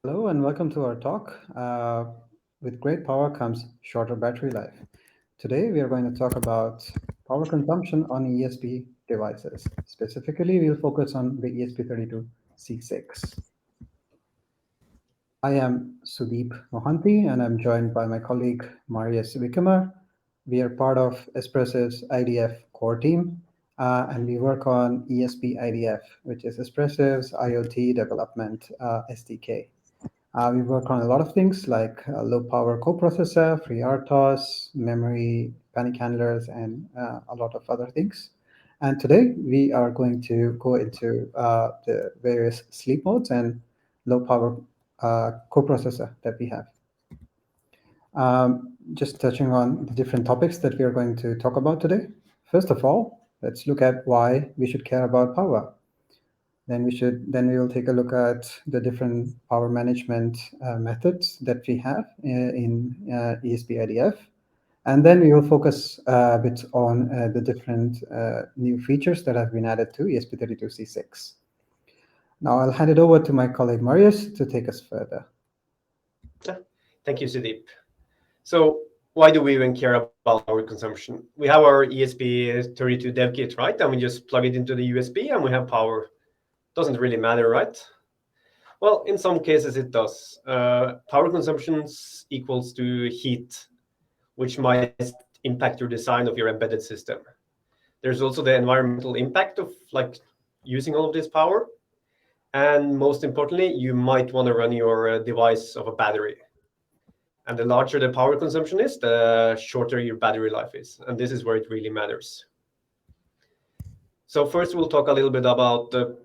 Hello and welcome to our talk. With great power comes shorter battery life. Today we are going to talk about power consumption on ESP devices. Specifically, we'll focus on the ESP32-C6. I am Sudeep Mohanty and I'm joined by my colleague Marius Wickemer. We are part of Espressiv's IDF core team and we work on ESP IDF, which is Espressiv's IoT development SDK. We work on a lot of things like low power coprocessor, free RTOS, memory, panic handlers, and a lot of other things. And today we are going to go into the various sleep modes and low power coprocessor that we have. Just touching on the different topics that we are going to talk about today. First of all, let's look at why we should care about power. Then we will take a look at the different power management methods that we have in ESP IDF. And then we will focus a bit on the different new features that have been added to ESP32-C6. Now I'll hand it over to my colleague Marius to take us further. Thank you, Sudeep. So why do we even care about power consumption? We have our ESP32 dev kit, right? And we just plug it into the USB and we have power. Doesn't really matter, right? Well, in some cases it does. Power consumption equals to heat, which might impact your design of your embedded system. There's also the environmental impact of using all of this power. And most importantly, you might want to run your device off a battery. And the larger the power consumption is, the shorter your battery life is. And this is where it really matters. So first we'll talk a little bit about the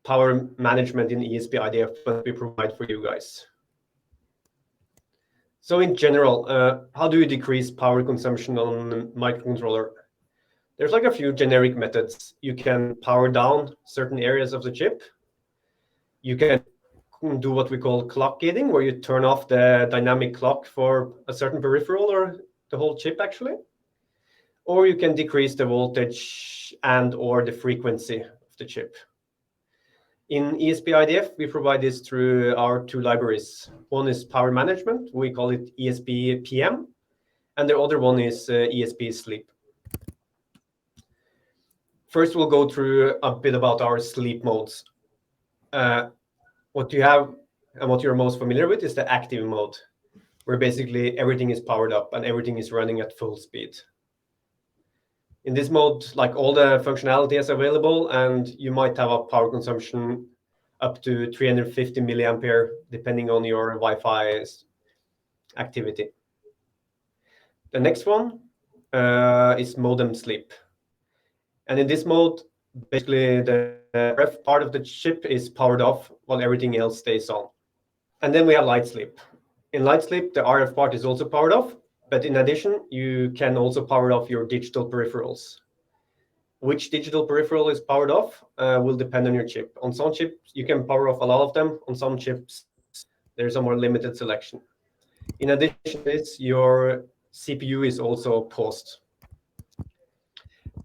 power management in ESP IDF that we provide for you guys. So in general, how do you decrease power consumption on a microcontroller? There's a few generic methods. You can power down certain areas of the chip. You can do what we call clock gating, where you turn off the dynamic clock for a certain peripheral or the whole chip actually. Or you can decrease the voltage and or the frequency of the chip. In ESP IDF, we provide this through our two libraries. One is power management. We call it ESP PM. And the other one is ESP sleep. First, we'll go through a bit about our sleep modes. What you have and what you're most familiar with is the active mode, where basically everything is powered up and everything is running at full speed. In this mode, all the functionality is available, and you might have a power consumption up to 350 milliampere, depending on your Wi-Fi activity. The next one is modem sleep. And in this mode, basically the RF part of the chip is powered off while everything else stays on. And then we have light sleep. In light sleep, the RF part is also powered off. But in addition, you can also power off your digital peripherals. Which digital peripheral is powered off will depend on your chip. On some chips, you can power off a lot of them. On some chips, there's a more limited selection. In addition to this, your CPU is also paused.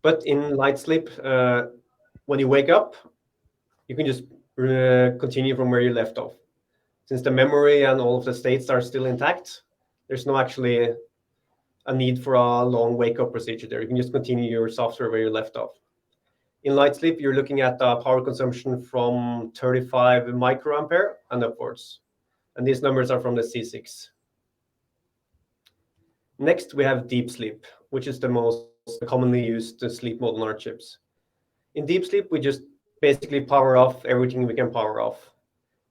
But in light sleep, when you wake up, you can just continue from where you left off. Since the memory and all of the states are still intact, there's no actually a need for a long wake-up procedure there. You can just continue your software where you left off. In light sleep, you're looking at power consumption from 35 microampere and upwards. And these numbers are from the C6. Next, we have deep sleep, which is the most commonly used sleep mode on our chips. In deep sleep, we just basically power off everything we can power off.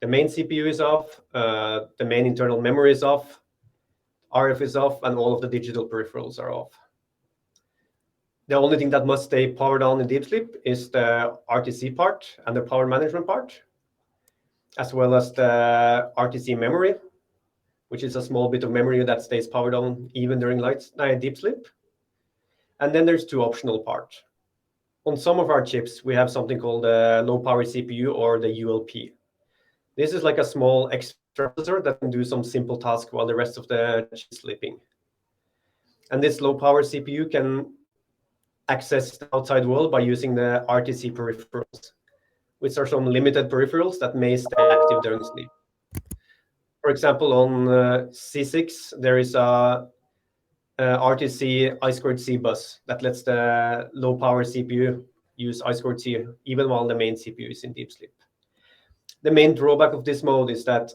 The main CPU is off, the main internal memory is off, RF is off, and all of the digital peripherals are off. The only thing that must stay powered on in deep sleep is the RTC part and the power management part, as well as the RTC memory, which is a small bit of memory that stays powered on even during deep sleep. And then there's two optional parts. On some of our chips, we have something called the low power CPU or the ULP. This is like a small extra processor that can do some simple tasks while the rest of the chip is sleeping. And this low power CPU can access the outside world by using the RTC peripherals, which are some limited peripherals that may stay active during sleep. For example, on C6, there is a RTC I2C bus that lets the low-power CPU use I2C even while the main CPU is in deep sleep. The main drawback of this mode is that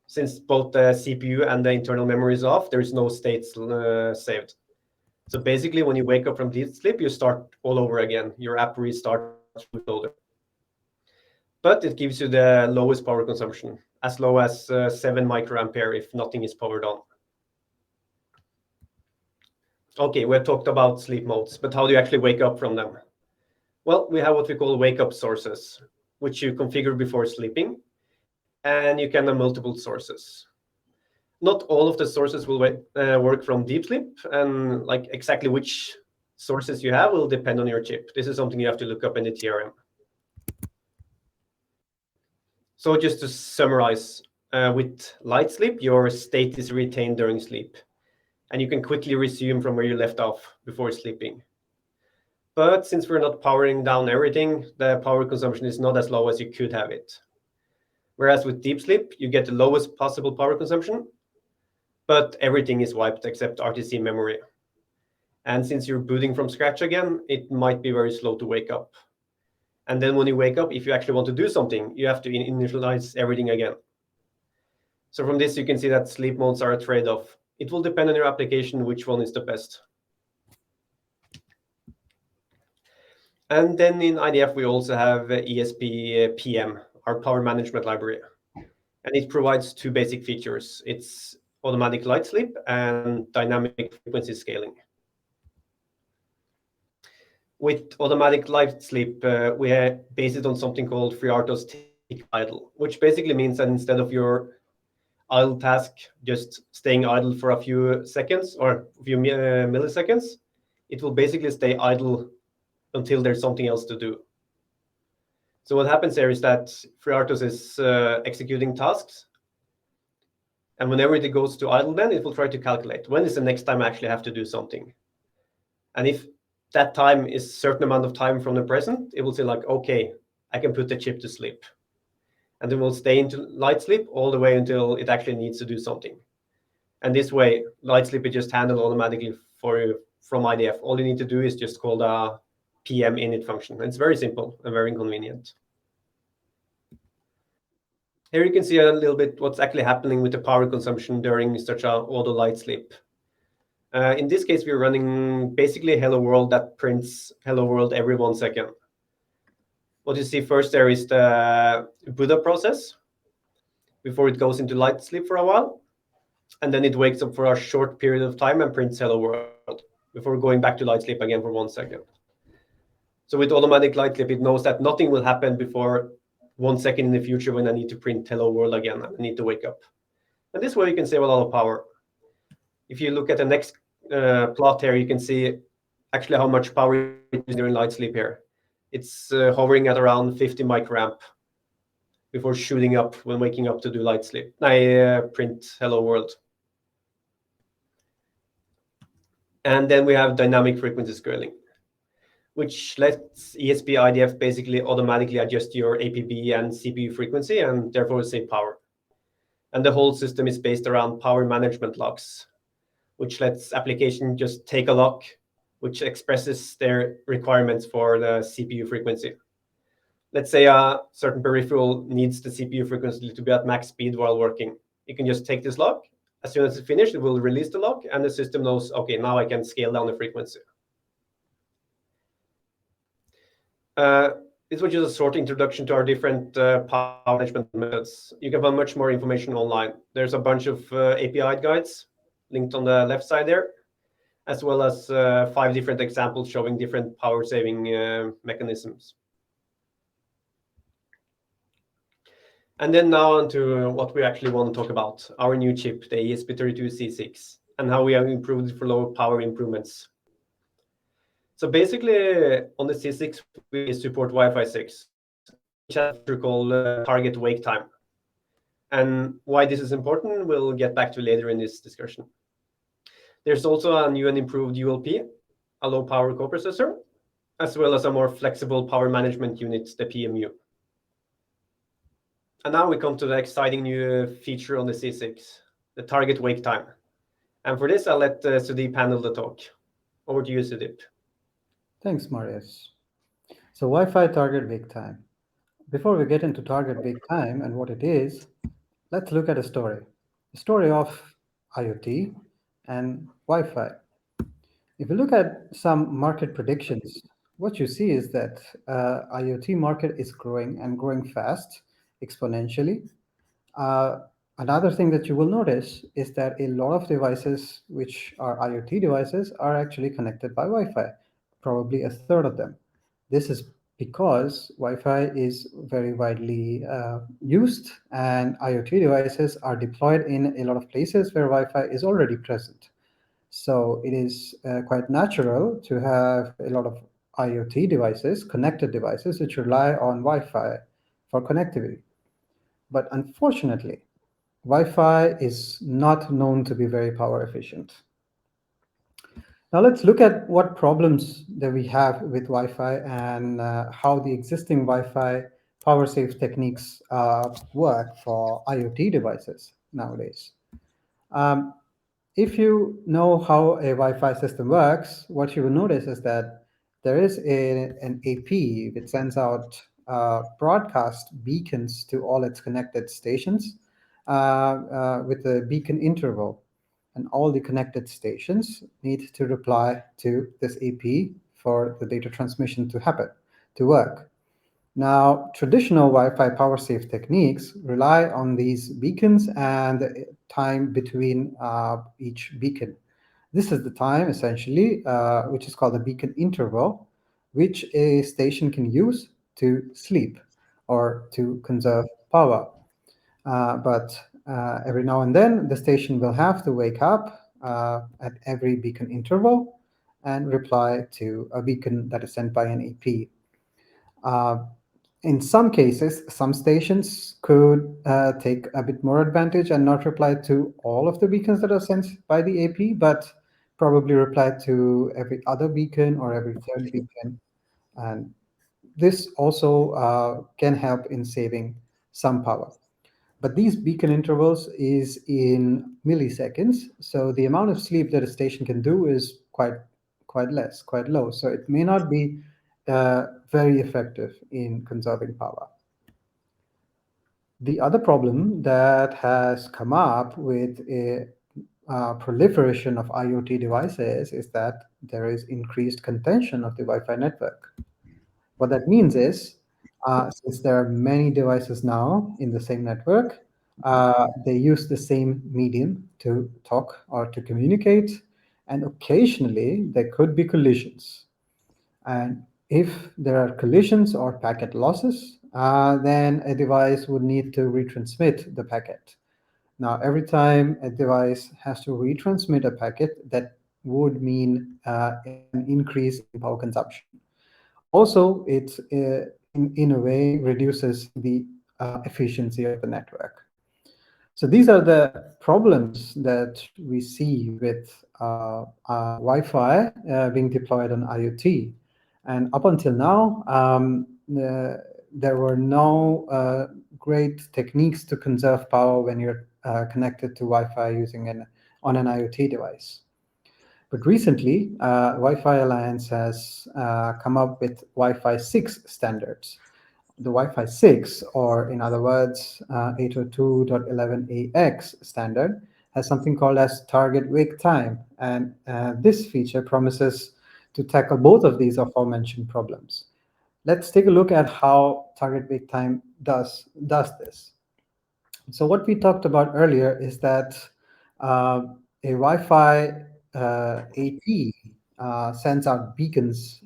since both the CPU and the internal memory is off, there is no states saved. So basically, when you wake up from deep sleep, you start all over again. Your app restarts bootloader. But it gives you the lowest power consumption, as low as 7 microampere if nothing is powered on. Okay, we've talked about sleep modes, but how do you actually wake up from them? Well, we have what we call wake-up sources, which you configure before sleeping, and you can have multiple sources. Not all of the sources will work from deep sleep, and like exactly which sources you have will depend on your chip. This is something you have to look up in the TRM. So just to summarize, with light sleep, your state is retained during sleep, and you can quickly resume from where you left off before sleeping. But since we're not powering down everything, the power consumption is not as low as you could have it. Whereas with deep sleep, you get the lowest possible power consumption, but everything is wiped except RTC memory. And since you're booting from scratch again, it might be very slow to wake up. And then when you wake up, if you actually want to do something, you have to initialize everything again. So from this, you can see that sleep modes are a trade-off. It will depend on your application which one is the best. And then in IDF, we also have ESP PM, our power management library. And it provides two basic features. It's automatic light sleep and dynamic frequency scaling. With automatic light sleep, we base it on something called FreeRTOS tick idle, which basically means that instead of your idle task just staying idle for a few seconds or a few milliseconds, it will basically stay idle until there's something else to do. So what happens there is that FreeRTOS is executing tasks, and whenever it goes to idle, then it will try to calculate when is the next time I actually have to do something. And if that time is a certain amount of time from the present, it will say like, okay, I can put the chip to sleep. And then we'll stay into light sleep all the way until it actually needs to do something. And this way, light sleep is just handled automatically for you from IDF. All you need to do is just call the PM init function. It's very simple and very convenient. Here you can see a little bit what's actually happening with the power consumption during such a auto light sleep. In this case, we're running basically Hello World that prints Hello World every 1 second. What you see first there is the boot up process before it goes into light sleep for a while. And then it wakes up for a short period of time and prints Hello World before going back to light sleep again for 1 second. So with automatic light sleep, it knows that nothing will happen before 1 second in the future when I need to print Hello World again. I need to wake up. And this way you can save a lot of power. If you look at the next plot here, you can see actually how much power it is during light sleep here. It's hovering at around 50 microamp before shooting up when waking up to do light sleep. I print Hello World. And then we have dynamic frequency scaling, which lets ESP IDF basically automatically adjust your APB and CPU frequency and therefore save power. And the whole system is based around power management locks, which lets application just take a lock, which expresses their requirements for the CPU frequency. Let's say a certain peripheral needs the CPU frequency to be at max speed while working. You can just take this lock. As soon as it's finished, it will release the lock, and the system knows, okay, now I can scale down the frequency. This was just a short introduction to our different power management methods. You can find much more information online. There's a bunch of API guides linked on the left side there, as well as 5 different examples showing different power saving mechanisms. And then now on to what we actually want to talk about, our new chip, the ESP32-C6, and how we have improved it for lower power improvements. So basically, on the C6, we support Wi-Fi 6, which has a feature called target wake time. And why this is important, we'll get back to later in this discussion. There's also a new and improved ULP, a low-power coprocessor, as well as a more flexible power management unit, the PMU. And now we come to the exciting new feature on the C6, the target wake time. And for this, I'll let Sudeep handle the talk. Over to you, Sudeep. Thanks, Marius. So Wi-Fi target wake time. Before we get into target wake time and what it is, let's look at a story of IoT and Wi-Fi. If you look at some market predictions, what you see is that IoT market is growing and growing fast, exponentially. Uh, Another thing that you will notice is that a lot of devices, which are IoT devices, are actually connected by Wi-Fi, probably a third of them. This is because Wi-Fi is very widely used, and IoT devices are deployed in a lot of places where Wi-Fi is already present. So it is quite natural to have a lot of IoT devices, connected devices, which rely on Wi-Fi for connectivity. But unfortunately, Wi-Fi is not known to be very power efficient. Now let's look at what problems that we have with Wi-Fi and how the existing Wi-Fi power save techniques work for IoT devices nowadays. Um, if you know how a Wi-Fi system works, what you will notice is that there is an AP which sends out broadcast beacons to all its connected stations with a beacon interval. And all the connected stations need to reply to this AP for the data transmission to happen, to work. Now, traditional Wi-Fi power save techniques rely on these beacons and the time between each beacon. This is the time, essentially, which is called the beacon interval, which a station can use to sleep or to conserve power. But every now and then, the station will have to wake up at every beacon interval and reply to a beacon that is sent by an AP. Uh, in some cases, some stations could take a bit more advantage and not reply to all of the beacons that are sent by the AP, but probably reply to every other beacon or every third beacon. And this also can help in saving some power. But these beacon intervals is in milliseconds, so the amount of sleep that a station can do is quite low. So it may not be very effective in conserving power. The other problem that has come up with a proliferation of IoT devices is that there is increased contention of the Wi-Fi network. What that means is, since there are many devices now in the same network, they use the same medium to talk or to communicate, and occasionally there could be collisions. And if there are collisions or packet losses, then a device would need to retransmit the packet. Now, every time a device has to retransmit a packet, that would mean an increase in power consumption. Also, it in a way reduces the efficiency of the network. So these are the problems that we see with Wi-Fi being deployed on IoT. And up until now, there were no great techniques to conserve power when you're connected to Wi-Fi using on an IoT device. But recently, Wi-Fi Alliance has come up with Wi-Fi 6 standards. The Wi-Fi 6, or in other words, 802.11ax standard, has something called as target wake time. And this feature promises to tackle both of these aforementioned problems. Let's take a look at how target wake time does this. So what we talked about earlier is that a Wi-Fi AP sends out beacons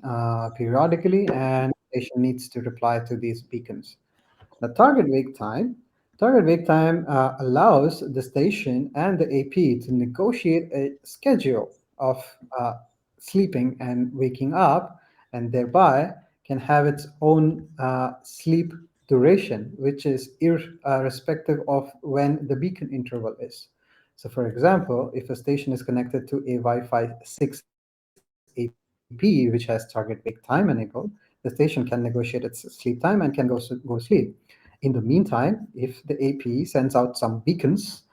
periodically, and the station needs to reply to these beacons. The target wake time allows the station and the AP to negotiate a schedule of sleeping and waking up, and thereby can have its own sleep duration, which is irrespective of when the beacon interval is. So, for example, if a station is connected to a Wi-Fi 6 AP, which has target wake time enabled, the station can negotiate its sleep time and can go to sleep. In the meantime, if the AP sends out some beacons,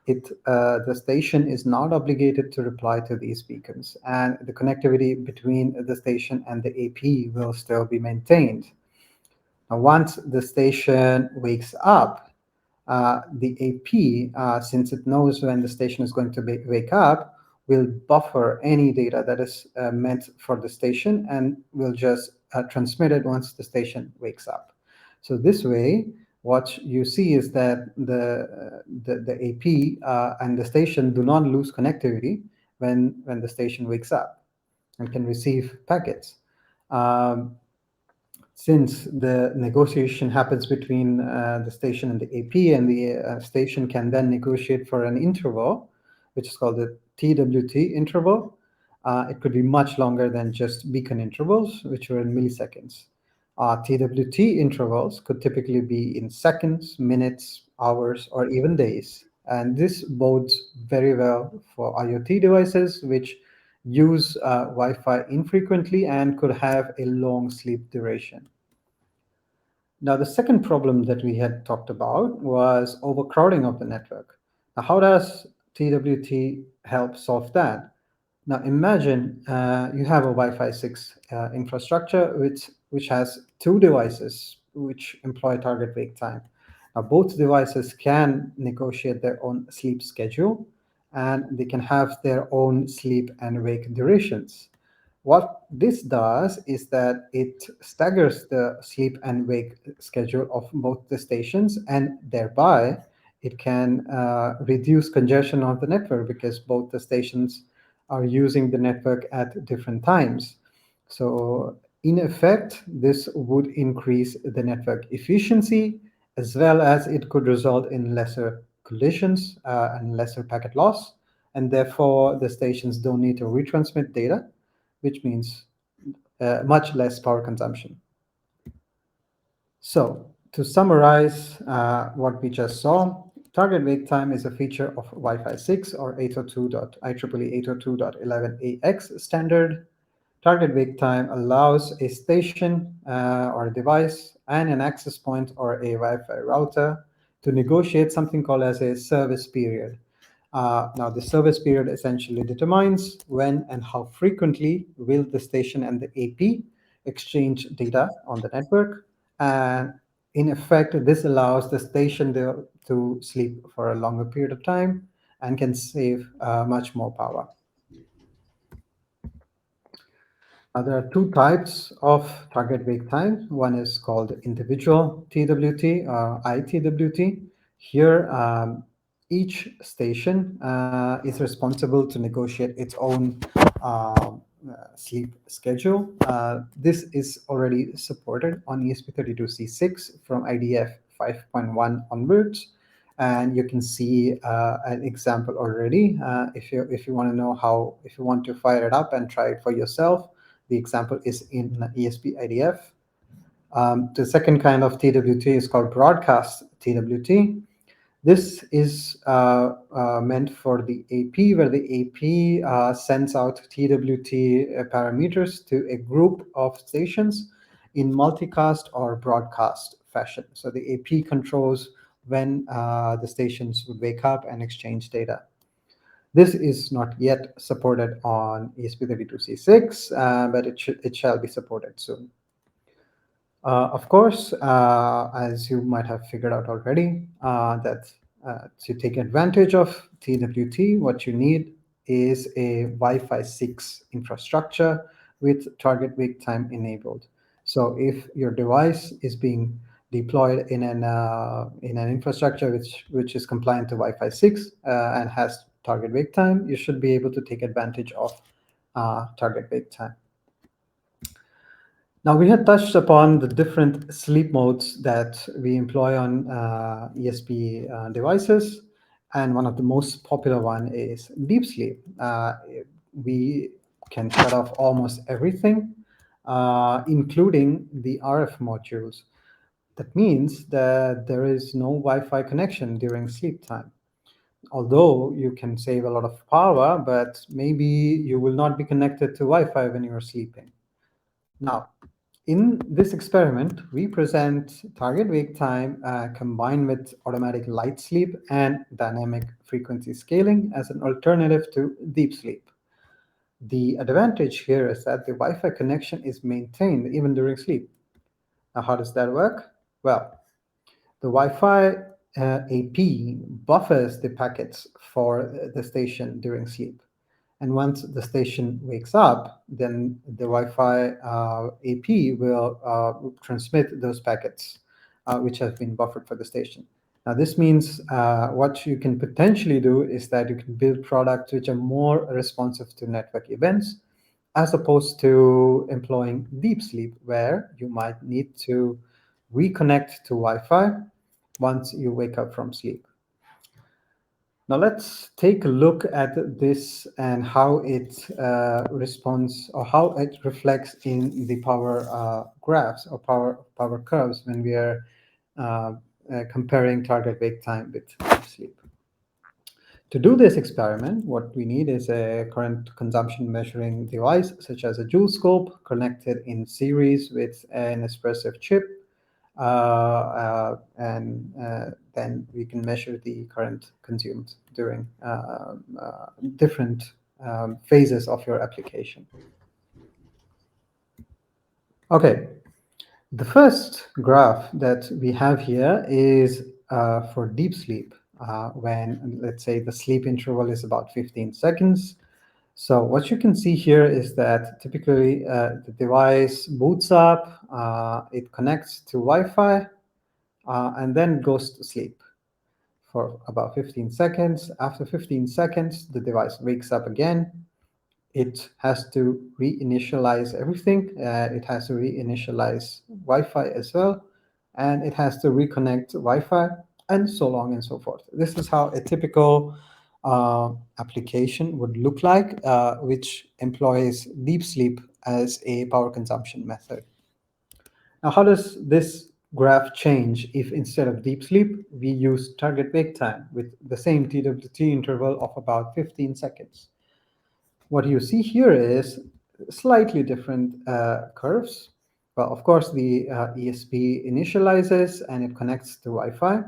the station is not obligated to reply to these beacons, and the connectivity between the station and the AP will still be maintained. Now, once the station wakes up, the AP, since it knows when the station is going to wake up, will buffer any data that is meant for the station and will just transmit it once the station wakes up. So this way, what you see is that the AP and the station do not lose connectivity when the station wakes up and can receive packets. Um, since the negotiation happens between the station and the AP, and the station can then negotiate for an interval, which is called the TWT interval. It could be much longer than just beacon intervals, which are in milliseconds. TWT intervals could typically be in seconds, minutes, hours, or even days. And this bodes very well for IoT devices, which use Wi-Fi infrequently and could have a long sleep duration. Now, the second problem that we had talked about was overcrowding of the network. Now, how does TWT help solve that? Now, imagine you have a Wi-Fi 6 infrastructure which has two devices which employ target wake time. Now, both devices can negotiate their own sleep schedule, and they can have their own sleep and wake durations. What this does is that it staggers the sleep and wake schedule of both the stations, and thereby it can reduce congestion of the network because both the stations are using the network at different times. So, in effect, this would increase the network efficiency, as well as it could result in lesser collisions and lesser packet loss. And therefore, the stations don't need to retransmit data, which means much less power consumption. So, to summarize what we just saw, target wake time is a feature of Wi-Fi 6 or 802.IEEE 802.11ax standard. Target wake time allows a station or a device and an access point or a Wi-Fi router to negotiate something called as a service period. Now, the service period essentially determines when and how frequently will the station and the AP exchange data on the network. And in effect, this allows the station to sleep for a longer period of time and can save much more power. There are two types of target wake time. One is called individual TWT or ITWT. Here, each station is responsible to negotiate its own sleep schedule. This is already supported on ESP32-C6 from IDF 5.1 onwards. And you can see an example already. If you want to know how, if you want to fire it up and try it for yourself, the example is in ESP IDF. The second kind of TWT is called broadcast TWT. This is meant for the AP, where the AP sends out TWT parameters to a group of stations in multicast or broadcast fashion. So the AP controls when the stations would wake up and exchange data. This is not yet supported on ESP32-C6, but it shall be supported soon. Of course, as you might have figured out already, that to take advantage of TWT, what you need is a Wi-Fi 6 infrastructure with target wake time enabled. So if your device is being deployed in an infrastructure which is compliant to Wi-Fi 6 and has target wake time, you should be able to take advantage of target wake time. Now, we had touched upon the different sleep modes that we employ on ESP devices, and one of the most popular one is deep sleep. We can shut off almost everything, including the RF modules. That means that there is no Wi-Fi connection during sleep time. Although you can save a lot of power, but maybe you will not be connected to Wi-Fi when you're sleeping. Now, In this experiment, we present target wake time combined with automatic light sleep and dynamic frequency scaling as an alternative to deep sleep. The advantage here is that the Wi-Fi connection is maintained even during sleep. Now, how does that work? Well, the Wi-Fi AP buffers the packets for the station during sleep. And once the station wakes up, then the Wi-Fi AP will transmit those packets which have been buffered for the station. Now, this means what you can potentially do is that you can build products which are more responsive to network events, as opposed to employing deep sleep, where you might need to reconnect to Wi-Fi once you wake up from sleep. Now let's take a look at this and how it responds, or how it reflects in the power graphs or power curves when we are comparing target wake time with deep sleep. To do this experiment, what we need is a current consumption measuring device, such as a joule scope connected in series with an espresso chip, and then we can measure the current consumed during different phases of your application. Okay, the first graph that we have here is for deep sleep, when, let's say, the sleep interval is about 15 seconds. So what you can see here is that typically the device boots up, it connects to Wi-Fi, and then goes to sleep for about 15 seconds. After 15 seconds, the device wakes up again. It has to reinitialize everything. It has to reinitialize Wi-Fi as well, and it has to reconnect Wi-Fi, and so on and so forth. This is how a typical application would look like, which employs deep sleep as a power consumption method. Now, how does this graph change if instead of deep sleep, we use target wake time with the same TWT interval of about 15 seconds? What you see here is slightly different curves. Well, of course, the ESP initializes and it connects to Wi-Fi,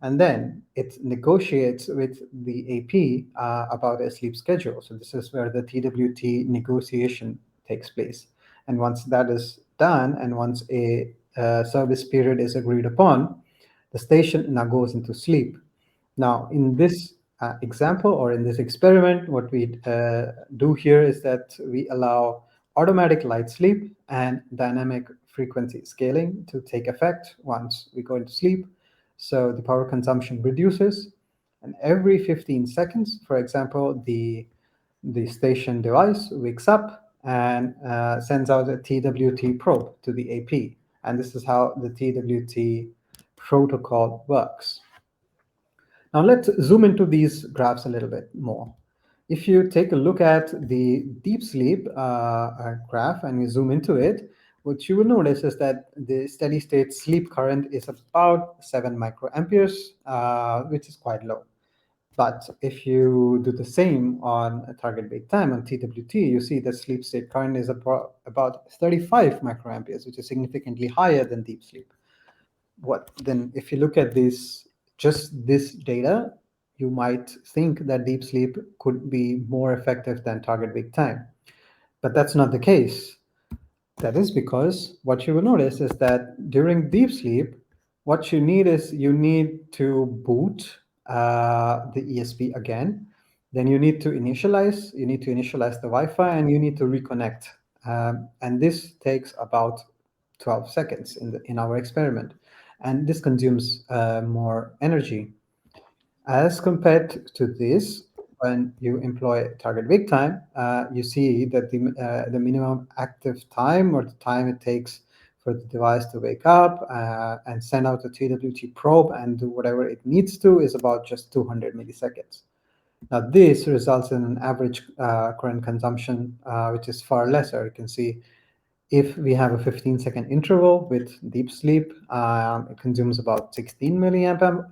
and then it negotiates with the AP about a sleep schedule. So this is where the TWT negotiation takes place. And once that is done, and once a service period is agreed upon, the station now goes into sleep. Now, in this example, or in this experiment, what we do here is that we allow automatic light sleep and dynamic frequency scaling to take effect once we go into sleep. So the power consumption reduces, and every 15 seconds, for example, the station device wakes up and sends out a TWT probe to the AP. And this is how the TWT protocol works. Now let's zoom into these graphs a little bit more. If you take a look at the deep sleep graph and you zoom into it, what you will notice is that the steady state sleep current is about 7 microamperes, which is quite low. But if you do the same on a target wake time on TWT, you see that sleep state current is about 35 microamperes, which is significantly higher than deep sleep. What then, if you look at just this data, you might think that deep sleep could be more effective than target wake time. But that's not the case. That is because what you will notice is that during deep sleep, what you need is you need to boot the ESP again. Then you need to initialize the Wi-Fi, and you need to reconnect. And this takes about 12 seconds in our experiment. And this consumes more energy. As compared to this, when you employ target wake time, you see that the minimum active time, or the time it takes for the device to wake up and send out a TWT probe and do whatever it needs to, is about just 200 milliseconds. Now, this results in an average current consumption, which is far lesser. You can see if we have a 15-second interval with deep sleep, it consumes about 16 milliamps.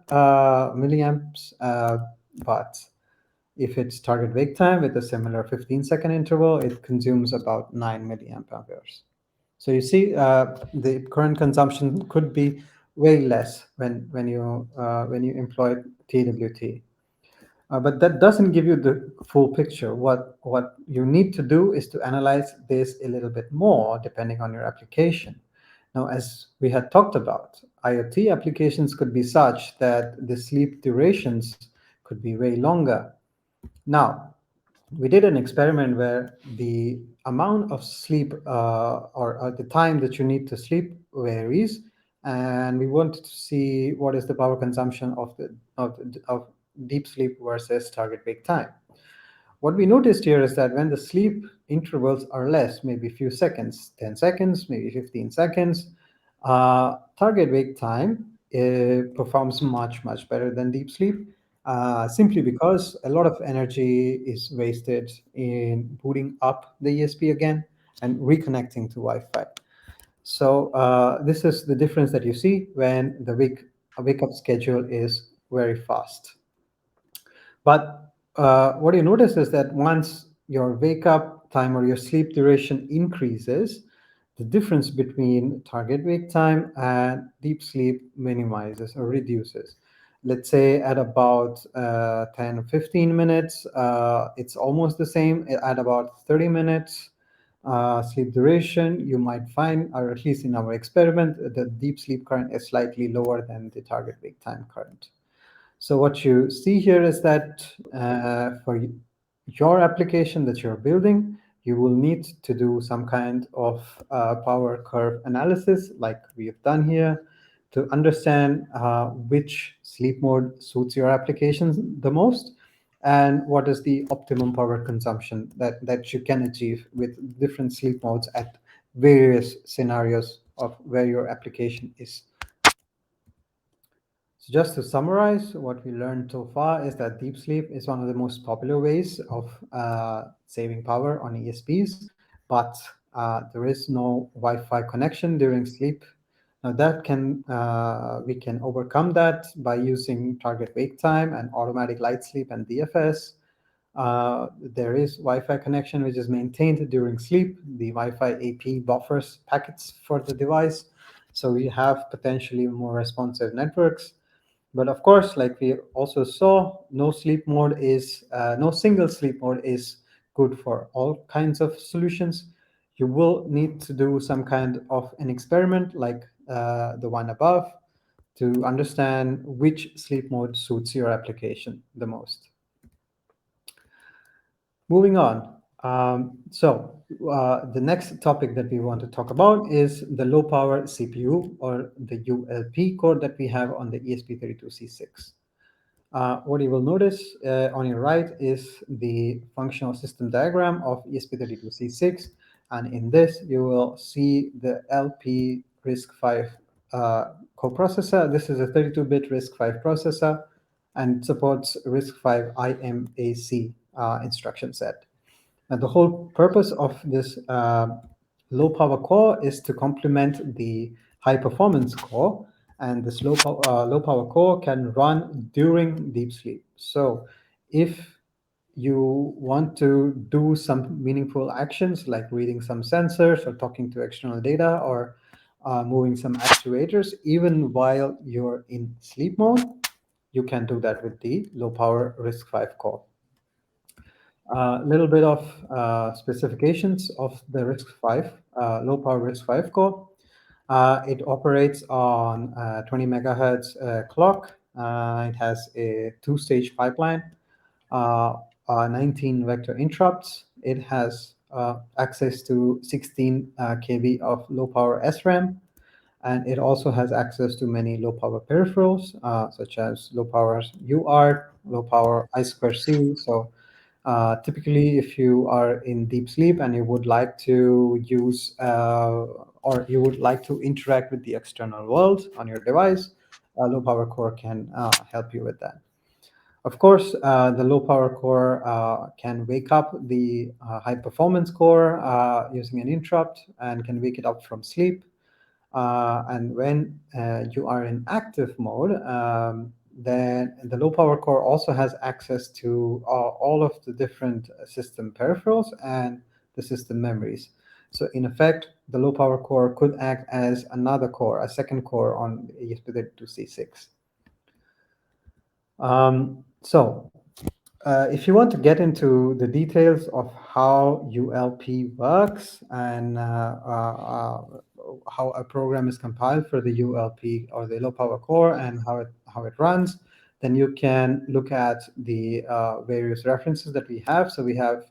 But if it's target wake time with a similar 15-second interval, it consumes about 9 milliamp amperes. So you see, the current consumption could be way less when you employ TWT. But that doesn't give you the full picture. What you need to do is to analyze this a little bit more depending on your application. Now, as we had talked about, IoT applications could be such that the sleep durations could be way longer. Now, we did an experiment where the amount of sleep or the time that you need to sleep varies, and we wanted to see what is the power consumption of deep sleep versus target wake time. What we noticed here is that when the sleep intervals are less, maybe a few seconds, 10 seconds, maybe 15 seconds, target wake time performs much better than deep sleep, simply because a lot of energy is wasted in booting up the ESP again and reconnecting to Wi-Fi. So this is the difference that you see when the wake up schedule is very fast. But what you notice is that once your wake up time or your sleep duration increases, the difference between target wake time and deep sleep minimizes or reduces. Let's say at about 10 or 15 minutes, it's almost the same. At about 30 minutes sleep duration, you might find, or at least in our experiment, the deep sleep current is slightly lower than the target wake time current. So what you see here is that for your application that you're building, you will need to do some kind of power curve analysis like we have done here to understand which sleep mode suits your applications the most and what is the optimum power consumption that you can achieve with different sleep modes at various scenarios of where your application is. So just to summarize, what we learned so far is that deep sleep is one of the most popular ways of saving power on ESPs, but there is no Wi-Fi connection during sleep. Now that we can overcome that by using target wake time and automatic light sleep and DFS. There is Wi-Fi connection which is maintained during sleep. The Wi-Fi AP buffers packets for the device, so we have potentially more responsive networks. But of course, like we also saw, no single sleep mode is good for all kinds of solutions. You will need to do some kind of an experiment like the one above to understand which sleep mode suits your application the most. Moving on. The next topic that we want to talk about is the low power CPU or the ULP core that we have on the ESP32-C6. What you will notice on your right is the functional system diagram of ESP32-C6, and in this you will see the LP RISC-V coprocessor. This is a 32-bit RISC-V processor and supports RISC-V IMAC instruction set. And the whole purpose of this low power core is to complement the high performance core, and this low power core can run during deep sleep. So if you want to do some meaningful actions like reading some sensors or talking to external data or moving some actuators, even while you're in sleep mode, you can do that with the low power RISC-V core. A little bit of specifications of the RISC-V, low power RISC-V core. It operates on 20 megahertz clock. It has a two-stage pipeline, 19 vector interrupts. It has access to 16 kb of low power SRAM, and it also has access to many low power peripherals, such as low power UART, low power I2C. So typically, if you are in deep sleep and you would like to use or you would like to interact with the external world on your device, a low power core can help you with that. Of course, the low power core can wake up the high performance core using an interrupt and can wake it up from sleep. And when you are in active mode, then the low power core also has access to all of the different system peripherals and the system memories. So in effect, the low power core could act as another core, a second core on ESP32-C6. If you want to get into the details of how ULP works and how a program is compiled for the ULP or the low power core and how it runs, then you can look at the various references that we have. So we have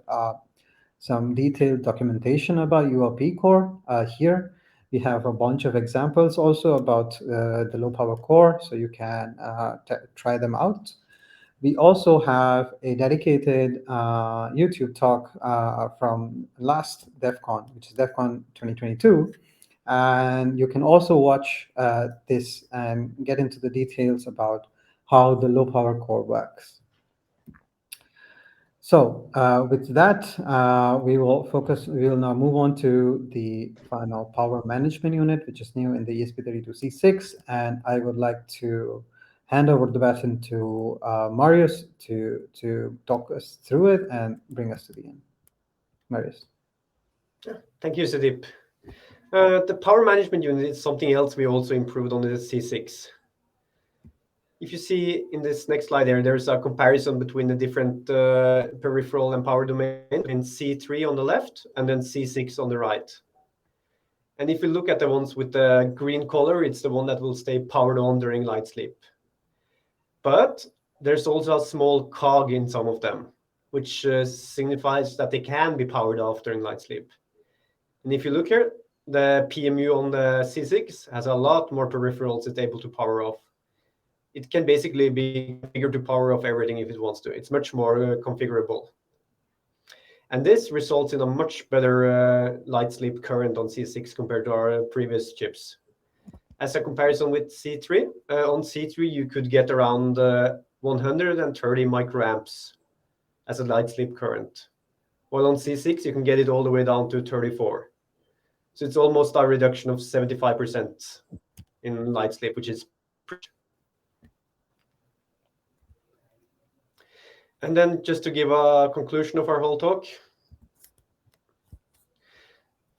some detailed documentation about ULP core here. We have a bunch of examples also about the low power core, so you can try them out. We also have a dedicated YouTube talk from last DevCon, which is DevCon 2022. And you can also watch this and get into the details about how the low power core works. So with that, we will now move on to the final power management unit, which is new in the ESP32-C6. And I would like to hand over the baton to Marius to talk us through it and bring us to the end. Marius. Thank you, Sudeep. The power management unit is something else we also improved on the C6. If you see in this next slide here, there's a comparison between the different peripheral and power domain in C3 on the left and then C6 on the right. And if you look at the ones with the green color, it's the one that will stay powered on during light sleep. But there's also a small cog in some of them, which signifies that they can be powered off during light sleep. And if you look here, the PMU on the C6 has a lot more peripherals it's able to power off. It can basically be configured to power off everything if it wants to. It's much more configurable. And this results in a much better light sleep current on C6 compared to our previous chips. As a comparison with C3, on C3 you could get around 130 microamps as a light sleep current. While on C6 you can get it all the way down to 34. So it's almost a reduction of 75% in light sleep, which is pretty. And then just to give a conclusion of our whole talk,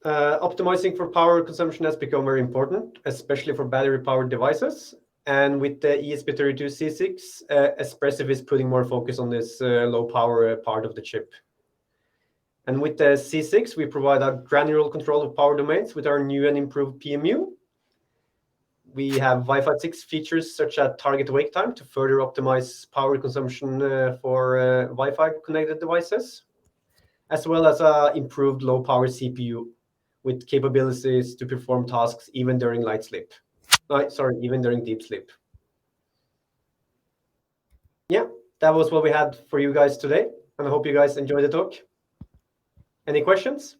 optimizing for power consumption has become very important, especially for battery-powered devices. And with the ESP32-C6, Espressif is putting more focus on this low-power part of the chip. And with the C6, we provide a granular control of power domains with our new and improved PMU. We have Wi-Fi 6 features such as target wake time to further optimize power consumption for Wi-Fi connected devices, as well as an improved low-power CPU with capabilities to perform tasks even during light sleep. Even during deep sleep. Yeah, that was what we had for you guys today, and I hope you guys enjoyed the talk. Any questions?